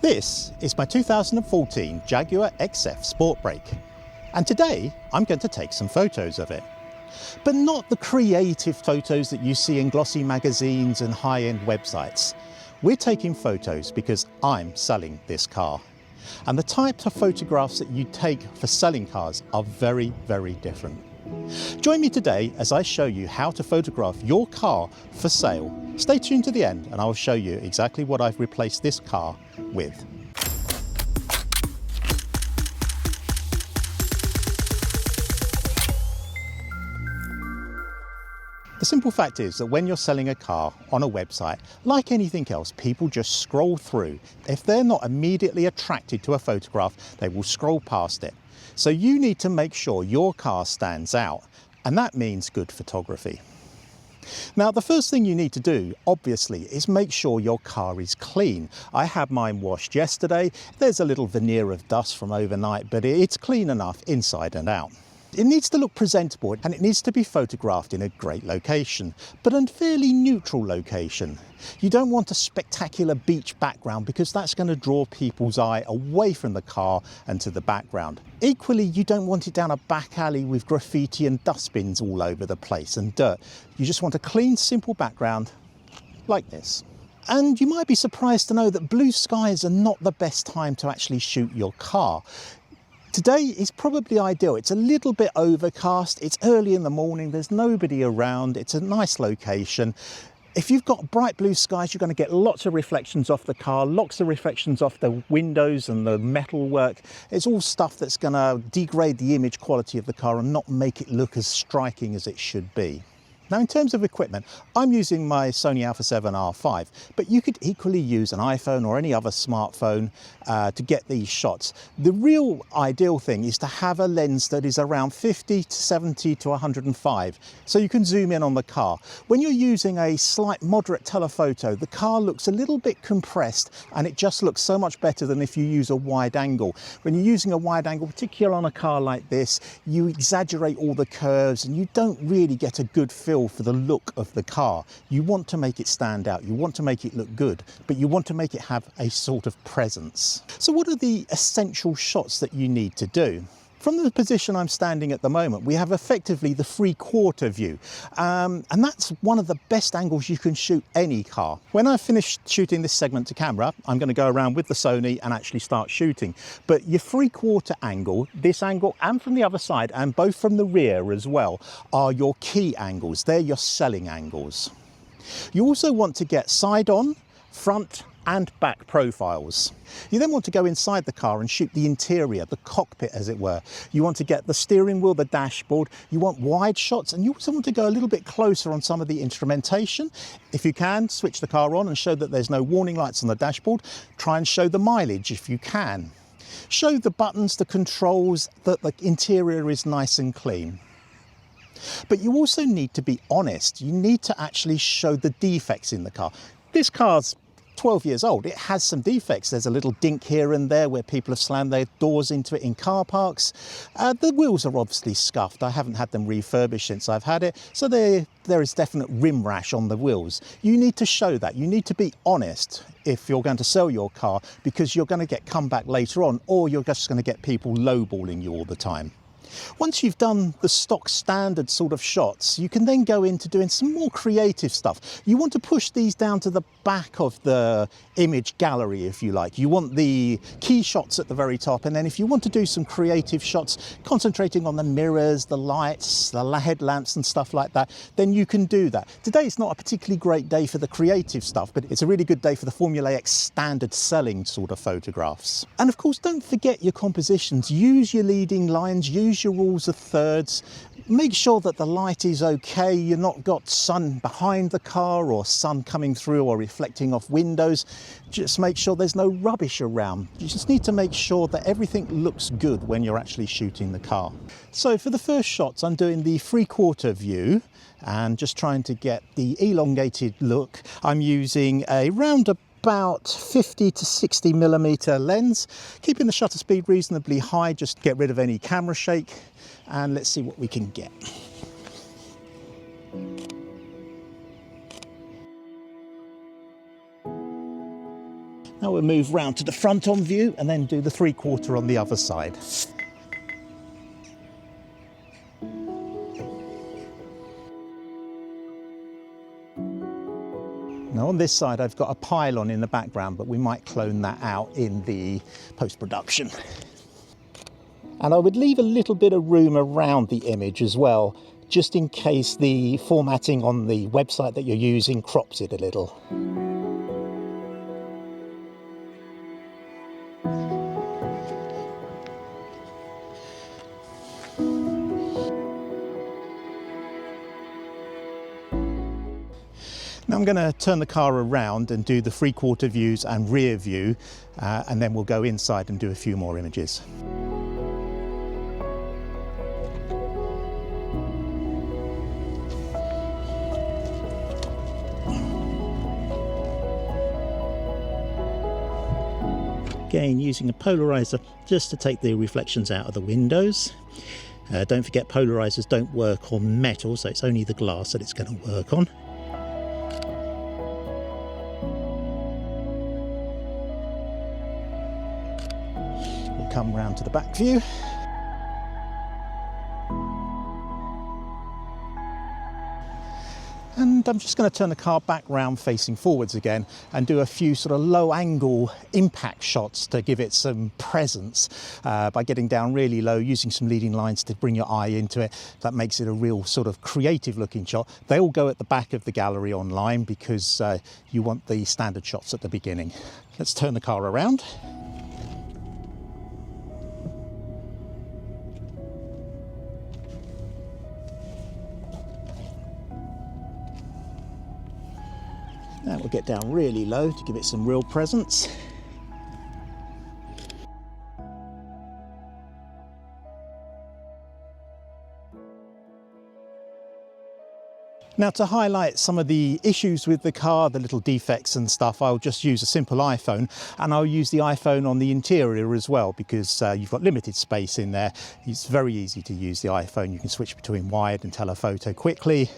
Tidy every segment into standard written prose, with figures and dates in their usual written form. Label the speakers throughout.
Speaker 1: This is my 2014 Jaguar XF Sportbrake, and today I'm going to take some photos of it. But not the creative photos that you see in glossy magazines and high-end websites. We're taking photos because I'm selling this car. And the types of photographs that you take for selling cars are very, very different. Join me today as I show you how to photograph your car for sale. Stay tuned to the end and I'll show you exactly what I've replaced this car with. The simple fact is that when you're selling a car on a website, like anything else, people just scroll through. If they're not immediately attracted to a photograph, they will scroll past it. So you need to make sure your car stands out, and that means good photography. Now, the first thing you need to do, obviously, is make sure your car is clean. I had mine washed yesterday. There's a little veneer of dust from overnight, but it's clean enough inside and out. It needs to look presentable and it needs to be photographed in a great location, but a fairly neutral location. You don't want a spectacular beach background because that's going to draw people's eye away from the car and to the background. Equally, you don't want it down a back alley with graffiti and dustbins all over the place and dirt. You just want a clean, simple background like this. And you might be surprised to know that blue skies are not the best time to actually shoot your car. Today is probably ideal. It's a little bit overcast, it's early in the morning, there's nobody around, it's a nice location. If you've got bright blue skies, you're going to get lots of reflections off the car, lots of reflections off the windows and the metalwork. It's all stuff that's going to degrade the image quality of the car and not make it look as striking as it should be. Now, in terms of equipment, I'm using my Sony Alpha 7 R5, but you could equally use an iPhone or any other smartphone to get these shots. The real ideal thing is to have a lens that is around 50 to 70 to 105, so you can zoom in on the car. When you're using a slight moderate telephoto, the car looks a little bit compressed and it just looks so much better than if you use a wide angle. When you're using a wide angle, particularly on a car like this, you exaggerate all the curves and you don't really get a good feel for the look of the car. You want to make it stand out, you want to make it look good, but you want to make it have a sort of presence. So what are the essential shots that you need to do? From the position I'm standing at the moment, we have effectively the 3/4 view, and that's one of the best angles you can shoot any car. When I've finished shooting this segment to camera, I'm going to go around with the Sony and actually start shooting. But your 3/4 angle, this angle and from the other side, and both from the rear as well, are your key angles. They're your selling angles. You also want to get side on, front and back profiles. You then want to go inside the car and shoot the interior, the cockpit as it were. You want to get the steering wheel, the dashboard. You want wide shots, and you also want to go a little bit closer on some of the instrumentation. If you can, switch the car on and show that there's no warning lights on the dashboard. Try and show the mileage if you can. Show the buttons, the controls, that the interior is nice and clean. But you also need to be honest. You need to actually show the defects in the car. This car's 12 years old. It has some defects. There's a little dink here and there where people have slammed their doors into it in car parks. The wheels are obviously scuffed. I haven't had them refurbished since I've had it, so there is definite rim rash on the wheels. You need to show that. You need to be honest if you're going to sell your car, because you're going to get come back later on, or you're just going to get people lowballing you all the time. Once you've done the stock standard sort of shots, you can then go into doing some more creative stuff. You want to push these down to the back of the image gallery, if you like. You want the key shots at the very top, and then if you want to do some creative shots, concentrating on the mirrors, the lights, the headlamps and stuff like that, then you can do that. Today is not a particularly great day for the creative stuff, but it's a really good day for the formulaic standard selling sort of photographs. And of course, don't forget your compositions. Use your leading lines, use your rules of thirds. Make sure that the light is okay. You've not got sun behind the car or sun coming through or reflecting off windows. Just make sure there's no rubbish around. You just need to make sure that everything looks good when you're actually shooting the car. So for the first shots, I'm doing the 3/4 view and just trying to get the elongated look. I'm using a about 50 to 60 millimeter lens, keeping the shutter speed reasonably high, just to get rid of any camera shake, and let's see what we can get. Now we'll move round to the front on view and then do the 3/4 on the other side. Now on this side I've got a pylon in the background, but we might clone that out in the post-production. And I would leave a little bit of room around the image as well, just in case the formatting on the website that you're using crops it a little. Now I'm going to turn the car around and do the 3/4 views and rear view, and then we'll go inside and do a few more images. Again, using a polarizer just to take the reflections out of the windows. Don't forget, polarizers don't work on metal, so it's only the glass that it's going to work on. We'll come round to the back view. And I'm just going to turn the car back round facing forwards again and do a few sort of low angle impact shots to give it some presence by getting down really low, using some leading lines to bring your eye into it. That makes it a real sort of creative looking shot. They all go at the back of the gallery online because you want the standard shots at the beginning. Let's turn the car around. Now we'll get down really low to give it some real presence. Now, to highlight some of the issues with the car, the little defects and stuff, I'll just use a simple iPhone, and I'll use the iPhone on the interior as well, because you've got limited space in there. It's very easy to use the iPhone. You can switch between wide and telephoto quickly.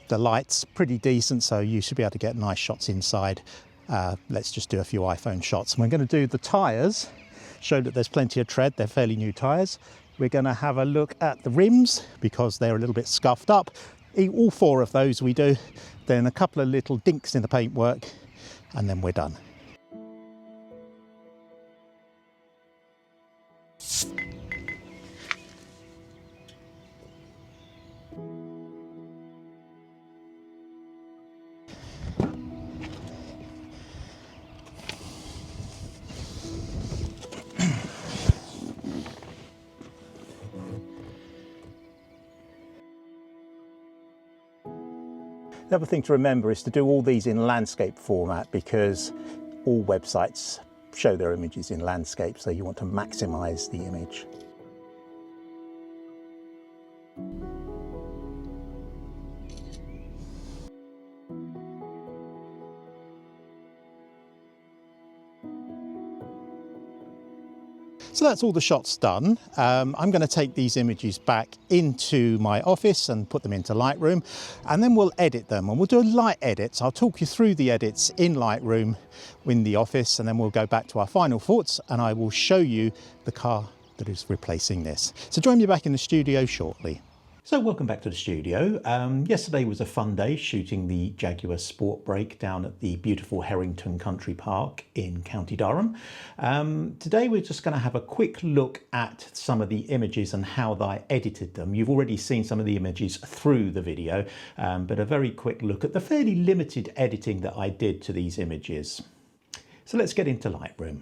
Speaker 1: The light's pretty decent, so you should be able to get nice shots inside. Let's just do a few iPhone shots. And we're going to do the tyres, show that there's plenty of tread. They're fairly new tyres. We're going to have a look at the rims because they're a little bit scuffed up. All 4 of those we do. Then a couple of little dinks in the paintwork, and then we're done. The other thing to remember is to do all these in landscape format, because all websites show their images in landscape, so you want to maximize the image. So that's all the shots done. I'm going to take these images back into my office and put them into Lightroom, and then we'll edit them, and we'll do light edits. I'll talk you through the edits in Lightroom in the office, and then we'll go back to our final thoughts, and I will show you the car that is replacing this. So join me back in the studio shortly. So welcome back to the studio. Yesterday was a fun day shooting the Jaguar Sportbrake down at the beautiful Herrington Country Park in County Durham. Today we're just going to have a quick look at some of the images and how I edited them. You've already seen some of the images through the video, but a very quick look at the fairly limited editing that I did to these images. So let's get into Lightroom.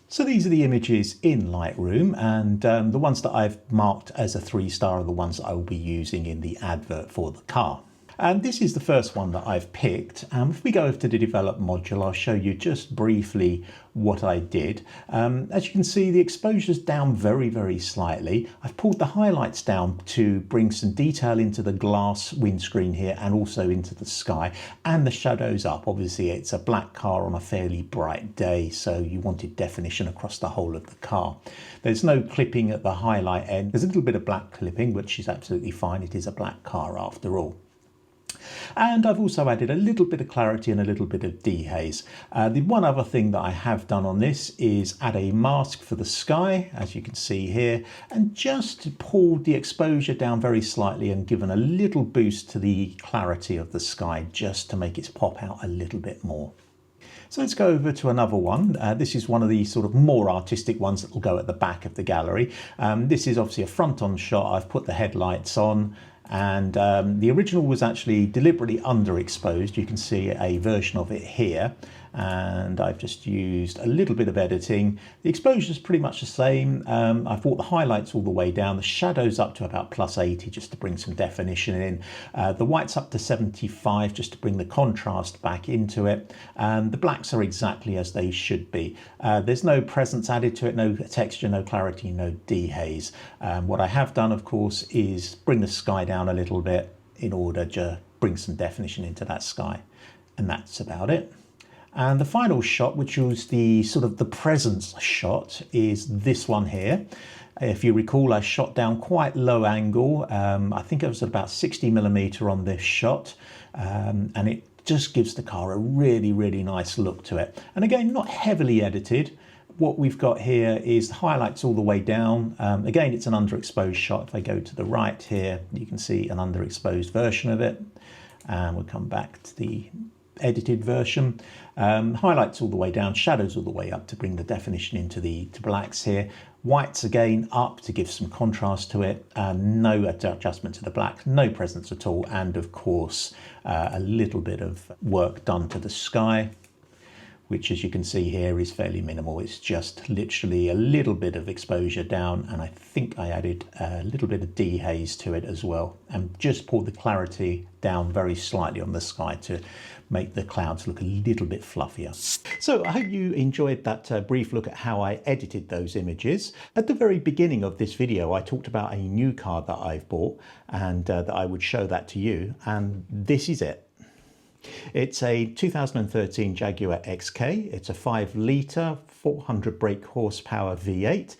Speaker 1: So these are the images in Lightroom, and the ones that I've marked as a 3-star are the ones that I will be using in the advert for the car. And this is the first one that I've picked. If we go over to the develop module, I'll show you just briefly what I did. As you can see, the exposure's down very, very slightly. I've pulled the highlights down to bring some detail into the glass windscreen here and also into the sky, and the shadows up. Obviously, it's a black car on a fairly bright day, so you wanted definition across the whole of the car. There's no clipping at the highlight end. There's a little bit of black clipping, which is absolutely fine. It is a black car after all. And I've also added a little bit of clarity and a little bit of dehaze. The one other thing that I have done on this is add a mask for the sky, as you can see here, and just pulled the exposure down very slightly and given a little boost to the clarity of the sky just to make it pop out a little bit more. So let's go over to another one. This is one of the sort of more artistic ones that will go at the back of the gallery. This is obviously a front-on shot. I've put the headlights on, and the original was actually deliberately underexposed. You can see a version of it here, and I've just used a little bit of editing. The exposure is pretty much the same. I've brought the highlights all the way down, the shadows up to about +80 just to bring some definition in, the whites up to 75 just to bring the contrast back into it, and the blacks are exactly as they should be. There's no presence added to it, no texture, no clarity, no dehaze. What I have done, of course, is bring the sky down a little bit in order to bring some definition into that sky, and that's about it. And the final shot, which was the sort of the presence shot, is this one here. If you recall, I shot down quite low angle. I think it was about 60mm on this shot, and it just gives the car a really, really nice look to it. And again, not heavily edited. What we've got here is the highlights all the way down. Again, it's an underexposed shot. If I go to the right here, you can see an underexposed version of it. And we'll come back to the edited version. Highlights all the way down, shadows all the way up to bring the definition into the blacks here. Whites again up to give some contrast to it, no adjustment to the black, no presence at all, and of course a little bit of work done to the sky, which, as you can see here, is fairly minimal. It's just literally a little bit of exposure down, and I think I added a little bit of dehaze to it as well, and just pulled the clarity down very slightly on the sky to make the clouds look a little bit fluffier. So I hope you enjoyed that brief look at how I edited those images. At the very beginning of this video, I talked about a new car that I've bought, and that I would show that to you, and this is it. It's a 2013 Jaguar XK. It's a 5-litre, 400 brake horsepower V8.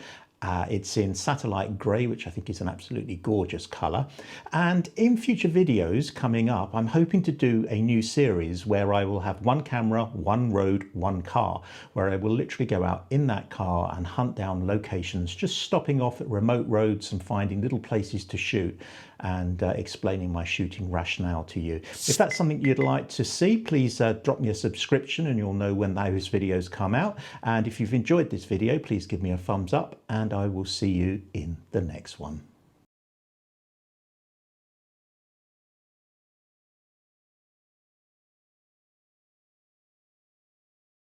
Speaker 1: It's in satellite grey, which I think is an absolutely gorgeous colour. And in future videos coming up, I'm hoping to do a new series where I will have one camera, one road, one car, where I will literally go out in that car and hunt down locations, just stopping off at remote roads and finding little places to shoot, and explaining my shooting rationale to you. If that's something you'd like to see, please drop me a subscription and you'll know when those videos come out. And if you've enjoyed this video, please give me a thumbs up, and I will see you in the next one.